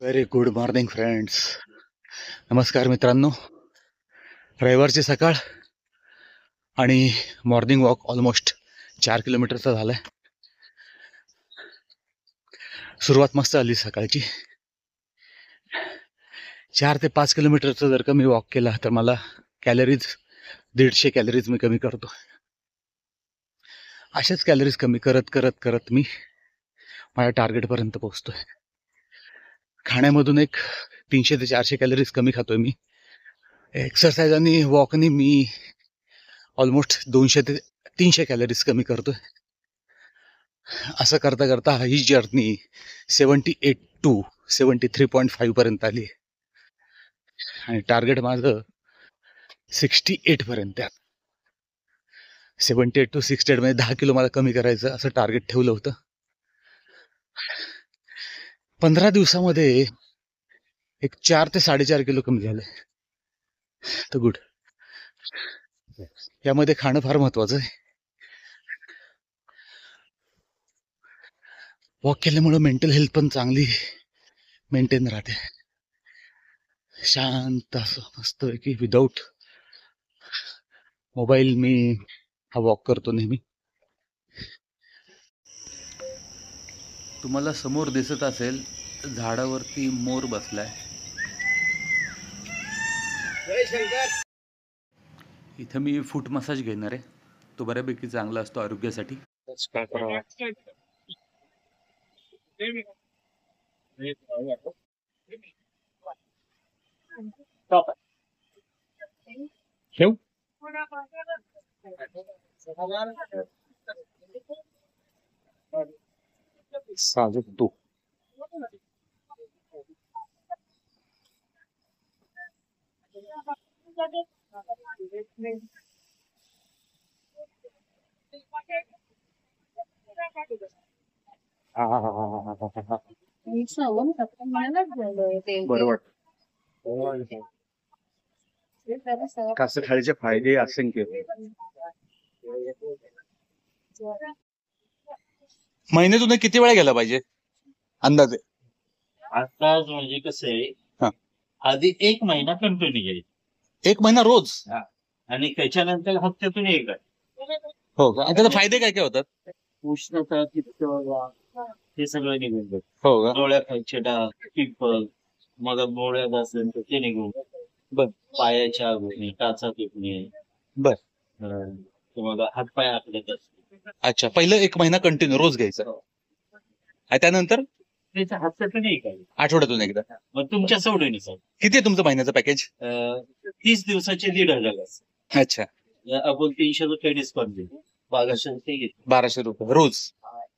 Very good morning friends. नमस्कार मित्रांनो. रविवारची सकाळ आणि मॉर्निंग वॉक ऑलमोस्ट 4 किलोमीटरचा झालाय. सुरुवात मस्त आली सकाळची. 4 ते 5 किलोमीटरचं जर का मी वॉक केला तर मला कॅलरीज 150 कॅलरीज मी कमी करतो. अशाच कॅलरीज कमी करत करत करत मी माझ्या टार्गेटपर्यंत पोहोचतोय. खाण्यामधून एक 300 ते 400 कॅलरीज कमी खातोय मी. एक्सरसाइज आणि वॉकनी मी ऑलमोस्ट 200 ते 300 कॅलरीज कमी करतोय. असं करता करता ही जर्नी 78 टू 73.5 पर्यंत आली आणि टार्गेट माझं 68 पर्यंत आहे. 78 टू 68 मध्ये 10 किलो मला कमी करायचं असं टार्गेट ठेवलं होतं. 15 दिवसामध्ये एक 4 ते 4.5 किलो कमी झाले. तर गुड. यामध्ये खाणं फार महत्वाचं आहे. वॉक केल्यामुळं मेंटल हेल्थ पण चांगली मेंटेन राहते. शांत असं मस्त की विदाऊट मोबाईल मी हा वॉक करतो नेहमी. तुम्हाला समोर दिसत असेल झाडावरती मोर बसलाय. इथं मी फूट मसाज घेणार आहे. तो बऱ्यापैकी चांगला असतो आरोग्यासाठी. काय करावं? ठेव. साजूक तू बरोबर. कासर खाडीचे फायदे असंख्य. महिन्यातून किती वेळा गेला पाहिजे अंदाजे? आता म्हणजे कसं आहे, आधी 1 महिना कंटिन्यू घ्यायचा. 1 महिना रोज? आणि त्याच्यानंतर हप्त्यातून 1 हो का? त्याचे फायदे काय काय होतात? उष्णता, पित्त, हे सगळं निघून जातं. हो का? डोळ्या खायचे डाग, पिंपल, मग डोळ्यात असेल तर ते निघून. बर. पायाच्या आगोनी, टाचा पिकणे. बर. मग हातपाय आखलेत असते. अच्छा, पहिलं 1 महिना कंटिन्यू रोज घ्यायचं आणि त्यानंतर त्याचा हप्त्यातून 1 आठवड्यातून एकदा. मग तुमच्या सवडीनुसार. किती आहे तुमचं महिन्याचं पॅकेज? 30 दिवसाचे 1,500. अच्छा. आपण 300 रुपये डिस्काउंट देतो. 1200 रुपये रोज.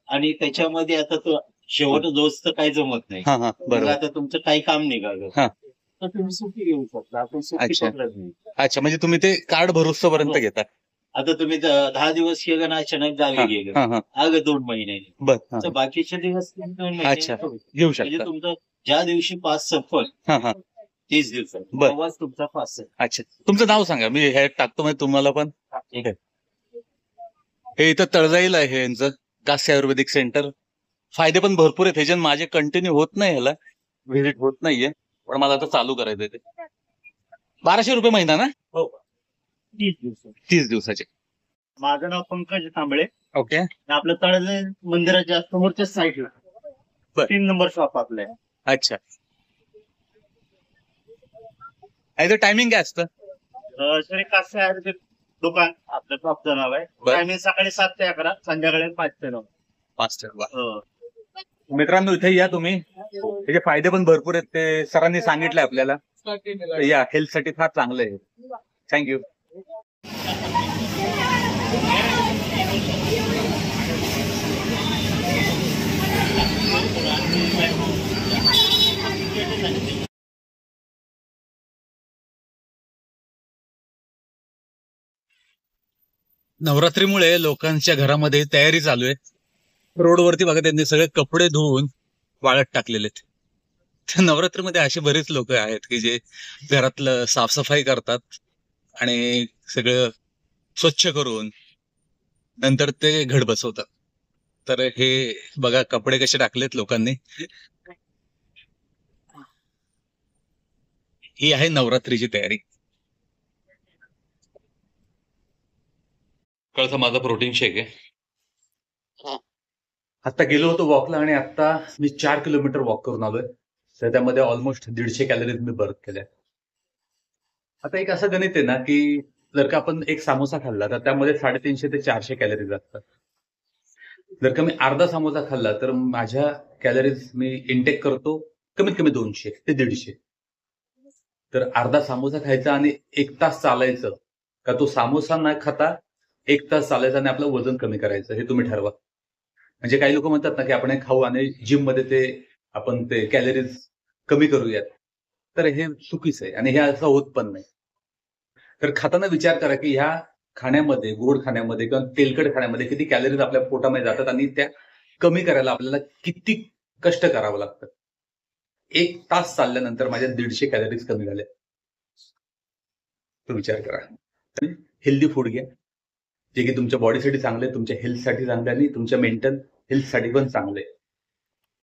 आणि त्याच्यामध्ये आता तो शेवट रोज तर काही जमत नाही. बरोबर. आता तुमचं काही काम निघालं तर तुम्ही सुट्टी घेऊ शकता. आपण सुट्टी पकडत नाही. अच्छा, म्हणजे तुम्ही ते कार्ड भरोसापर्यंत घेता. आता तुम्ही 10 दिवस केलं ना, अचानक गावी गेलं, अगं 2 महिन्याने, तर बाकीचे दिवस 2 महिने घेऊ शकता. म्हणजे तुमचं ज्या दिवशी पास संपल 30 दिवसात तेव्हाच तुमचा पास आहे. अच्छा, तुमचं नाव सांगा, मी हे टाकतो. म्हणजे तुम्हाला पण हे इथं तळजाईल आहे यांचं कास्य आयुर्वेदिक सेंटर. फायदे पण भरपूर आहेत. ह्याच्यात माझे कंटिन्यू होत नाही, ह्याला व्हिजिट होत नाहीये, पण मला आता चालू करायचंय ते. 1200 रुपये महिना ना? हो, 30 दिवसाचे. माझं नाव पंकज कांबळे. ओके. आपलं तळजाई मंदिराच्या समोरच्या साईडला 3 नंबर शॉप आपलं आहे. अच्छा. याचं टायमिंग काय असतं? श्री कास्य आयुर्वेदिक दुकान आपलं शॉपचं नाव आहे. टायमिंग सकाळी 7 ते 11, संध्याकाळी 5 ते 9. 5 ते 9. मित्रांनो, इथे या तुम्ही. त्याचे फायदे पण भरपूर आहेत, ते सरांनी सांगितले आपल्याला. या, हेल्थ साठी फार चांगलं आहे. थँक्यू. नवरात्रीमुळे लोकांच्या घरामध्ये तयारी चालू आहे. रोडवरती बघा, त्यांनी सगळे कपडे धुवून वाळत टाकलेले आहेत. तर नवरात्रीमध्ये असे बरेच लोक आहेत की जे घरातलं साफसफाई करतात आणि सगळं स्वच्छ करून नंतर ते घट बसवतात. तर हे बघा, कपडे कसे टाकलेत लोकांनी. ही आहे नवरात्रीची तयारी. कळसा माझा प्रोटीन शेक आहे. आता गेलो होतो वॉकला आणि आता मी 4 किलोमीटर वॉक करून आलोय. तर त्यामध्ये ऑलमोस्ट 150 कॅलरीज मी बर्न केल्या. आता एक असं गणित आहे ना की जर का आपण एक समोसा खाल्ला तर त्यामध्ये 350 ते 400 कॅलरीज असतात. जर का मी अर्धा समोसा खाल्ला तर माझ्या कॅलरीज मी इंटेक करतो कमीत कमी 200 ते 150. तर अर्धा समोसा खायचा आणि 1 तास चालायचं का तो समोसा न खाता 1 तास चालायचं आणि आपलं वजन कमी करायचं हे तुम्ही ठरवा. म्हणजे काही लोक म्हणतात ना की आपण हे खाऊ आणि जिम मध्ये ते आपण ते कॅलरीज कमी करूयात. तर हे चुकीचं आहे आणि हे असं होत पण नाही. तर खाताना विचार करा की ह्या खाण्यामध्ये, गोड खाण्यामध्ये किंवा तेलकट खाण्यामध्ये किती कॅलरीज आपल्या पोटामध्ये जातात आणि त्या कमी करायला आपल्याला किती कष्ट करावं लागतं. 1 तास चालल्यानंतर माझ्या 150 कॅलरीज कमी झाल्या. तो विचार करा. हेल्दी फूड घ्या जे की तुमच्या बॉडीसाठी चांगले, तुमच्या हेल्थसाठी चांगले आणि तुमच्या मेंटल हेल्थसाठी पण चांगले.